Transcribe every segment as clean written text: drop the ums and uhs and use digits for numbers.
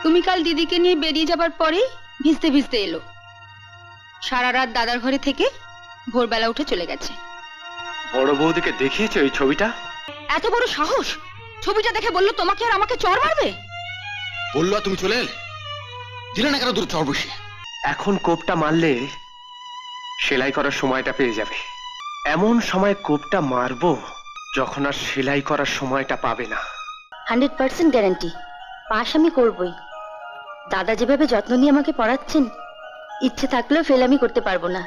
তুমি কাল দিদিকে নিয়ে বেরিয়ে যাবার পরেই ভিজতে ভিজতে এলো। সারা রাত দাদার ঘরে থেকে ভোরবেলা উঠে চলে গেছে। বড় বৌদিকে দেখিয়েছো এই ছবিটা? এত বড় সাহস! ছবিটা দেখে বললো তোমাকে আর আমাকে চড় মারবে। বললো তুমি চলে এলে, দিলে না কেন দূর চড় বসে? এখন কোপটা মারলে সেলাই করার সময়টা পেয়ে যাবে। এমন সময় কোপটা মারবো যখন আর সেলাই করার সময়টা পাবে না। 100% গ্যারান্টি পাস আমি করবই। দাদা যেভাবে যত্ন নিয়ে আমাকে পড়াচ্ছেন, ইচ্ছে থাকলেও ফেল আমি করতে পারবো না।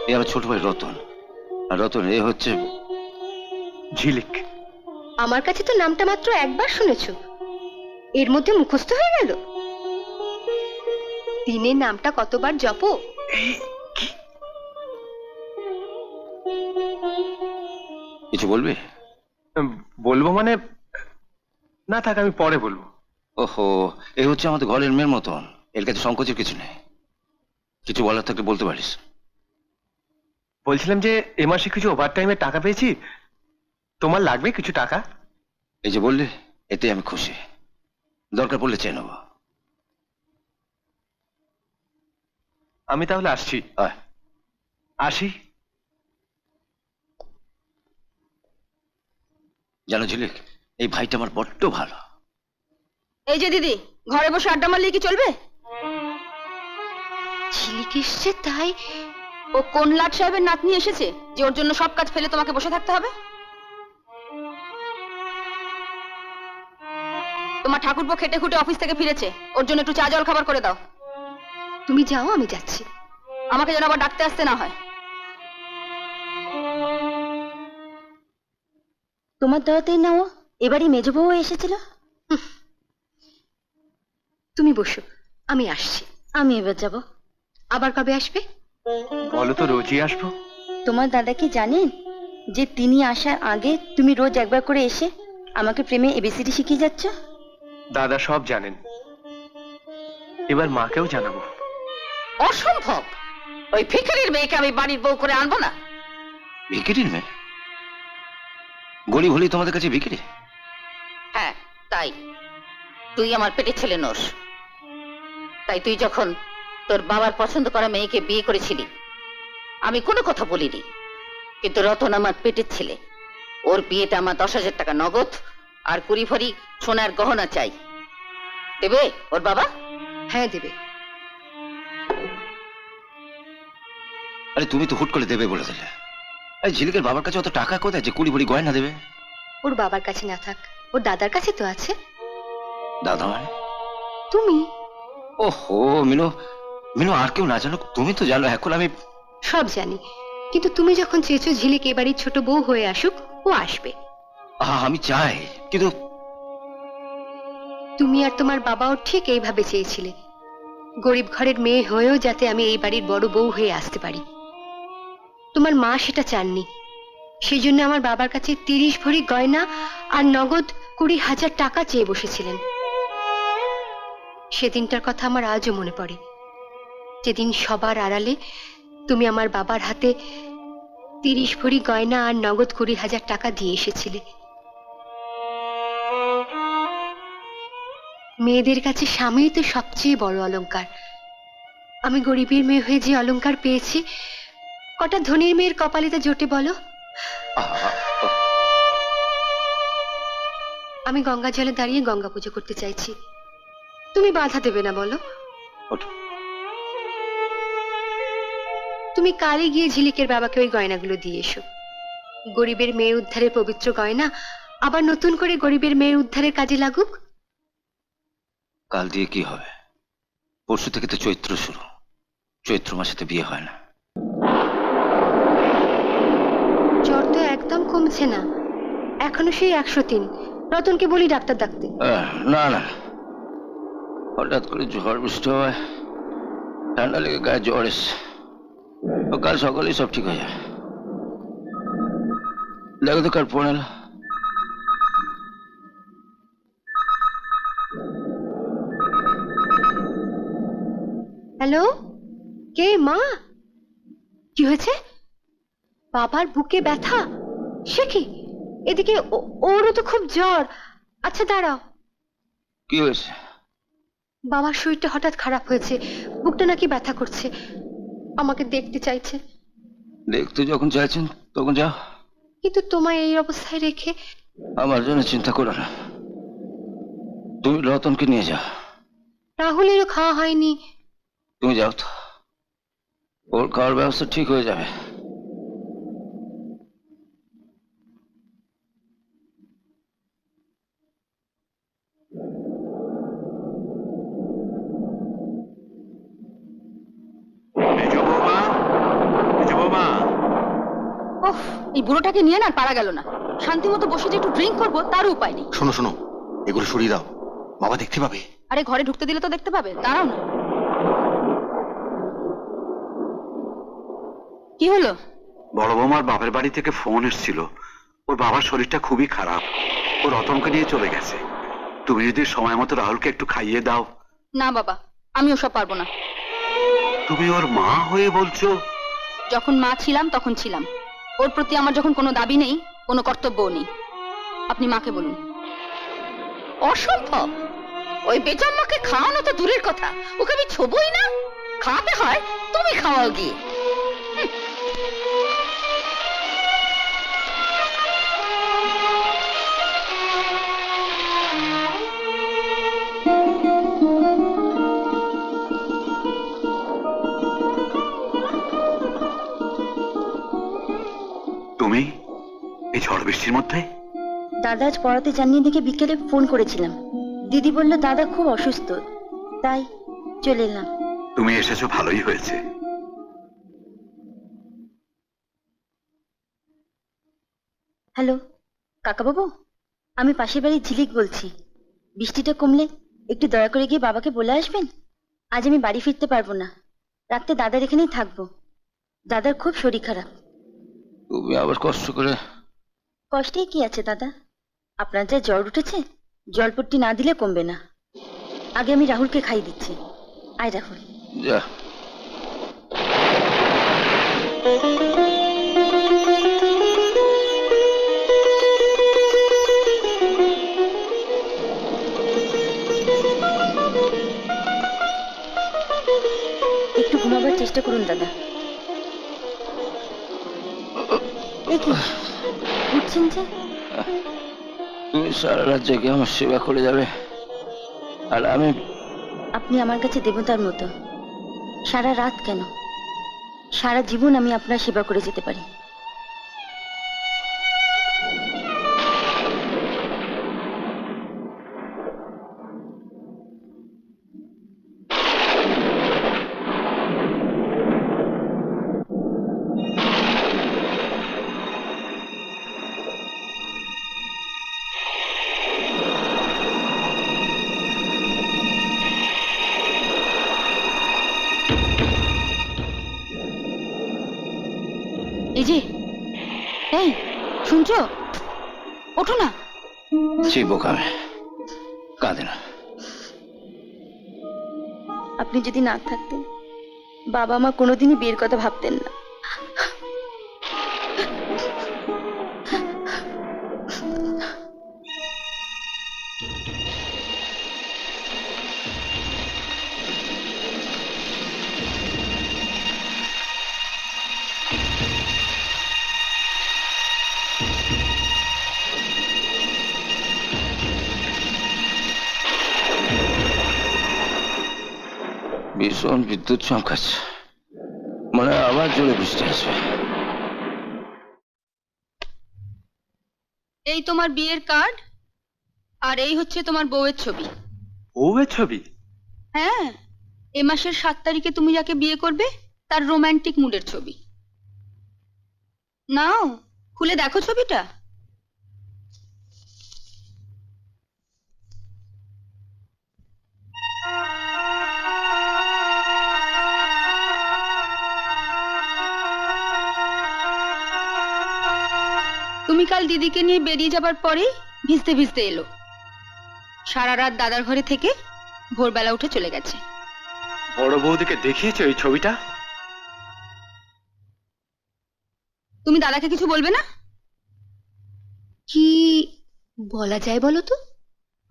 এ আমার ছোট ভাই রতন, আর রতন এ হচ্ছে ঝিলিক। আমার কাছে তো নামটা মাত্র একবার শুনেছো, এর মধ্যে মুখস্থ হয়ে গেল। দিনের নামটা কতবার জপো। কিছু বলবে? বলবো মানে, না থাক আমি পরে বলবো। ওহো, এই হচ্ছে আমাদের ঘরের মেয়ের মতন, এর কাছে সংকোচের কিছু নেই। কিছু বলার থাকলে বলতে পারিস। বলছিলাম যে এ মাসে কিছু ওভার টাইমে টাকা পেয়েছি, তোমার লাগবে কিছু টাকা? এই যে বললে, এতে আমি খুশি। দরকার পড়লে চেয়ে নেবো। আমি তাহলে আসছি। আয়। আসি। জানো ঝিলিক, এই ভাইটা আমার বড্ড ভালো। এই যে দিদি, ঘরে বসে আড্ডা মারলে কি চলবে? ঝিলিক এসছে তাই? ও কোন লাট সাহেবের নাতনি এসেছে যে ওর জন্য সব কাজ ফেলে তোমাকে বসে থাকতে হবে? তোমার ঠাকুরপো খেটে খুটে অফিস থেকে ফিরেছে, ওর জন্য একটু চা জল খাবার করে দাও। তুমি যাও, আমি যাচ্ছি। আমাকে যেন আবার ডাকতে আসতে না হয়। তোমার দয়াতেই না ও এবারই মেজ বউ এসেছিল। তুমি বসো, আমি আসছি। আমি এবার যাব। আবার কবে আসবে? বলো তো, রোজই আসবো। তোমার দাদা কি জানেন যে তিনি আসার আগে তুমি রোজ একবার করে এসে আমাকে প্রেমে এবিসিডি শিখিয়ে যাচ্ছ? দাদা সব জানেন, এবার মাকেও জানাবো। অসম্ভব! ওই ভিখারির মেয়েকে আমি বাড়ির বউ করে আনবো না। ভিকিরির মেয়ে? গরিব হলেই তোমাদের কাছে ভিকিরি? হ্যাঁ তাই, তুই আমার পেটের ছেলে নোস। তাই তুই যখন তোর বাবার পছন্দ করা মেয়েকে বিয়ে করেছিলি, আমি কোনো কথা বলিনি। কিন্তু রতন আমার পেটের ছেলে, ওর বিয়েটা আমার 10,000 টাকা নগদ আর 20 ভরি সোনার গহনা চাই। দেবে ওর বাবা? হ্যাঁ দেবে। আরে তুমি তো হুট করে দেবে বলে দিলে। এই ঝিলিকের বাবার কাছে অত টাকা কোথায় যে 20 ভরি গয়না দেবে? ওর বাবার কাছে না থাক, ওর দাদার কাছে তো আছে। দাদা মানে? তুমি। ওহো মিনু, মিনু আর কেউ না জানো, তুমি তো জানো। এখন আমি সব জানি, কিন্তু তুমি যখন চেয়েছো ঝিলিক এবারই ছোট বউ হয়ে আসুক, ও আসবে। আমি চাই, কিন্তু তুমি আর তোমার বাবাও ঠিক এইভাবে চেয়েছিলে গরিব ঘরের মেয়ে হয়েও যাতে আমি এই বাড়ির বড় বউ হয়ে আসতে পারি। তোমার মা সেটা চাননি, সেই জন্য আমার বাবার কাছে 30 ভরি গয়না আর নগদ 20,000 টাকা চেয়ে বসেছিলেন। সেদিনটার কথা আমার আজও মনে পড়ে, যেদিন সবার আড়ালে তুমি আমার বাবার হাতে 30 ভরি গয়না আর নগদ 20,000 টাকা দিয়ে এসেছিলে। মেয়েদের কাছে স্বামী তো সবচেয়ে বড় অলংকার। আমি গরিবের মেয়ে হয়ে যে অলংকার পেয়েছি, কটা ধনীর মেয়ের কপালে তা জোটে বলো? আমি গঙ্গা জলে দাঁড়িয়ে গঙ্গা পুজো করতে চাইছি, তুমি বাধা দেবে না বলো? তুমি কালই গিয়ে ঝিলিকের বাবাকে ওই গয়নাগুলো দিয়ে এসো। গরিবের মেয়ে উদ্ধারের পবিত্র গয়না আবার নতুন করে গরিবের মেয়ের উদ্ধারের কাজে লাগুক। কাল দিয়ে কি হবে? পরশু থেকে তো চৈত্র শুরু, চৈত্র মাসেতে বিয়ে হয় না। জ্বর তো একদম কমছে না, এখনো সেই 103। রতনকে বলি ডাক্তার ডাকতে। না না, হঠাৎ করে ঝড় বৃষ্টি হয়, ঠান্ডা লেগে গায়ে জ্বর এসছে। কাল সকালেই সব ঠিক হয়ে যায়। দেখো তো কার ফোন এলো। হ্যালো, কে? মা? কি হয়েছে? বাবার বুকে ব্যথা? সে কি? এদিকে ওরও তো খুব জ্বর। আচ্ছা দাঁড়াও, কি হয়েছে? বাবার শরীরটা হঠাৎ খারাপ হয়েছে, বুকটা নাকি ব্যথা করছে, আমাকে দেখতে চাইছে। দেখতে যখন চাইছেন তখন যাও। কিন্তু তোমায় এই অবস্থায় রেখে? আমার জন্য চিন্তা করো না, তুমি রতনকে নিয়ে যাও। রাহুলেরও খাওয়া হয়নি। তুমি যাও তো, ওর খাওয়ার ব্যবস্থা ঠিক হয়ে যাবে। ওহ, এই বুড়োটাকে নিয়ে না আর পারা গেল না। শান্তি মতো বসে যে একটু ড্রিঙ্ক করবো তার উপায় নেই। শোনো শোনো, এগুলো সরিয়ে দাও, বাবা দেখতে পাবে। আরে ঘরে ঢুকতে দিলে তো দেখতে পাবে, দাঁড়াও না। কি হলো? বড় বৌমার বাপের বাড়ি থেকে ফোন এসেছিল, ওর বাবার শরীরটা খুবই খারাপ, ও রতনকে নিয়ে চলে গেছে। তুমি যদি সময় মতো রাহুলকে একটু খাইয়ে দাও। না বাবা, আমি ওসব পারবো না। তুমি ওর মা হয়ে বলছো? যখন মা ছিলাম তখন ছিলাম, ওর প্রতি আমার যখন কোনো দাবি নেই, কোনো কর্তব্যও নেই। আপনি মাকে বলুন। অসম্ভব, ওই বেজন্মাকে খাওয়ানো তো দূরের কথা, ওকে আমি ছোবই না। খাওয়াতে হয় তুমি খাওয়াও গিয়ে। তুমি এই ঝড় বৃষ্টির মধ্যে? দাদা আজ পড়াতে জানিয়ে দেখে বিকেলে ফোন করেছিলাম, দিদি বলল দাদা খুব অসুস্থ, তাই চলে এলাম। তুমি এসেছো ভালোই হয়েছে। হ্যালো কাকাবাবু, আমি পাশের বাড়ির ঝিলিক বলছি। বৃষ্টিটা কমলে একটু দয়া করে গিয়ে বাবাকে বলে আসবেন। আজ আমি বাড়ি ফিরতে পারবো না, রাত্রে দাদার এখানেই থাকবো। দাদার খুব শরীর খারাপ। তুমি আবার কষ্ট করে। কষ্টে কি আছে দাদা, আপনার যা জ্বর উঠেছে, জলপট্টি না দিলে কমবে না। আগে আমি রাহুলকে খাইয়ে দিচ্ছি। আয় রাহুল। যা। একটু ঘুমাবার চেষ্টা করুন দাদা। এ কি উঠছেন যে? তুমি সারা রাত জেগে আমার সেবা করে যাবে, আর আমি? আপনি আমার কাছে দেবতার মতো। সারা রাত কেন, সারা জীবন আমি আপনার সেবা করে যেতে পারি। এই যে, এই শুনছো? ওঠো না। চিবোকামে কাঁদে না। আপনি যদি না থাকতেন, বাবা মা কোনোদিনই বিয়ের কথা ভাবতেন না। ভীষণ বিদ্যুৎ চমকাচ্ছে, মনে হয় আবার জোরে বৃষ্টি আসবে। এই তোমার বিয়ের কার্ড, আর এই হচ্ছে তোমার বউয়ের ছবি। বউয়ের ছবি? হ্যাঁ, এ মাসের 7 তারিখে তুমি যাকে বিয়ে করবে তার রোমান্টিক মুডের ছবি। নাও, খুলে দেখো ছবিটা। তুমি কাল দিদিকে নিয়ে বেরিয়ে যাবার পরেই ভিজতে ভিজতে এলো। সারা রাত দাদার ঘরে থেকে ভোরবেলা উঠে চলে গেছে। বড় বৌদিকে দেখিয়েছো এই ছবিটা? তুমি দাদাকে কিছু বলবে না? কি বলা যায় বলো তো?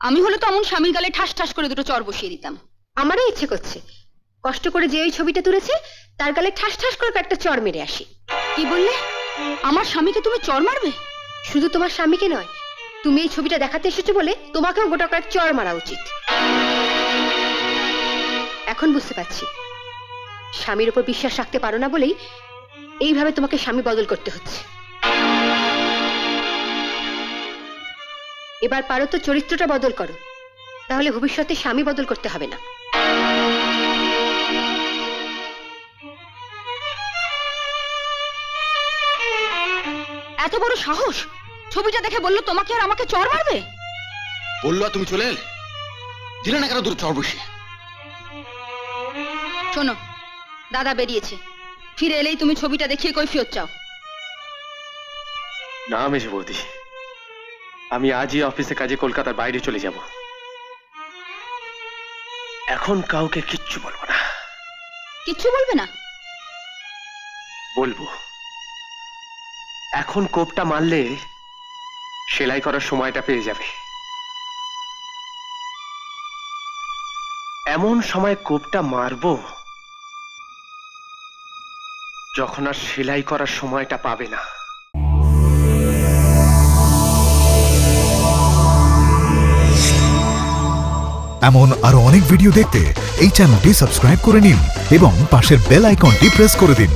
আমি হলে তো এমন স্বামীর গালে ঠাস ঠাস করে দুটো চর বসিয়ে দিতাম। আমারও ইচ্ছে করছে কষ্ট করে যে ওই ছবিটা তুলেছে তার গালে ঠাস ঠাস করে একটা চড় মেরে আসি। কি বললে? আমার স্বামীকে তুমি চর মারবে? শুধু তোমার স্বামীকে নয়, তুমি এই ছবিটা দেখাতে এসেছো বলে তোমাকেও গোটা কয়েক চড় মারা উচিত। এখন বুঝতে পারছি স্বামীর উপর বিশ্বাস রাখতে পারো না বলেই এইভাবে তোমাকে স্বামী বদল করতে হচ্ছে। এবার পারো তো চরিত্রটা বদল করো, তাহলে ভবিষ্যতে স্বামী বদল করতে হবে না। এত বড় সাহস! ছবিটা দেখে বললো তোমাকে আর আমাকে চর মারবে। বললো আর তুমি চলে এলে, দিলে না কেন দুটো চড় বসিয়ে? শোনো, দাদা বেরিয়েছে, ফিরে এলেই তুমি ছবিটা দেখিয়ে কৈফিয়ত চাও। না মেজ বৌদি, আমি আজই অফিসে কাজে কলকাতার বাইরে চলে যাব। এখন কাউকে কিচ্ছু বলবো না। কিচ্ছু বলবে না? বলবো। এখন কোপটা মারলে সেলাই করার সময়টা পেয়ে যাবে। এমন সময় কোপটা মারবো যখন আর সেলাই করার সময়টা পাবে না। এমন আরো অনেক ভিডিও দেখতে এই চ্যানেলটি সাবস্ক্রাইব করে নিন এবং পাশের বেল আইকনটি প্রেস করে দিন।